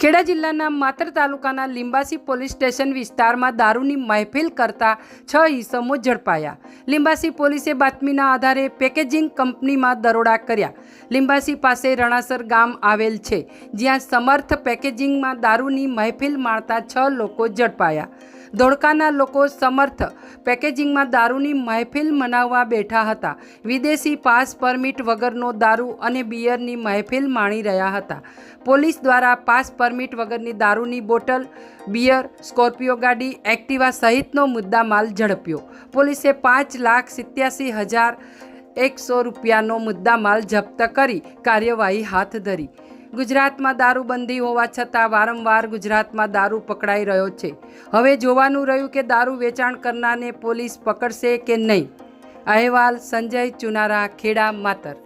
ખેડા જિલ્લાના માતર તાલુકાના Limbasi police station વિસ્તારમાં દારૂની મહેફિલ કરતા 6 ઈસમો ઝડપાયા। લીંબાસી પોલીસે બાતમીના આધારે પેકેજિંગ કંપનીમાં દરોડા કર્યા। લીંબાસી પાસે રણાસર ગામ આવેલ છે, જ્યાં સમર્થ પેકેજિંગમાં દારૂની મહેફિલ માણતા 6 લોકો ઝડપાયા। ધોળકાના લોકો સમર્થ પેકેજિંગમાં દારૂની મહેફિલ મનાવવા બેઠા હતા। વિદેશી પાસ પરમિટ વગરનો દારૂ અને બિયરની મહેફિલ માણી રહ્યા હતા। પોલીસ દ્વારા પાસ પરમિટ વગરની દારૂની બોટલ, બિયર, સ્કોર્પિયો ગાડી, એક્ટિવા સહિતનો મુદ્દામાલ ઝડપ્યો। પોલીસે 5,87,100 રૂપિયાનો મુદ્દામાલ જપ્ત કરી કાર્યવાહી હાથ ધરી। ગુજરાતમાં દારૂબંધી હોવા છતાં વારંવાર ગુજરાતમાં દારૂ પકડાઈ રહ્યો છે। હવે જોવાનું રહ્યું કે દારૂ વેચાણ કરનારને પોલીસ પકડશે કે નહીં। અહેવાલ સંજય ચુનારા, ખેડા, માતર।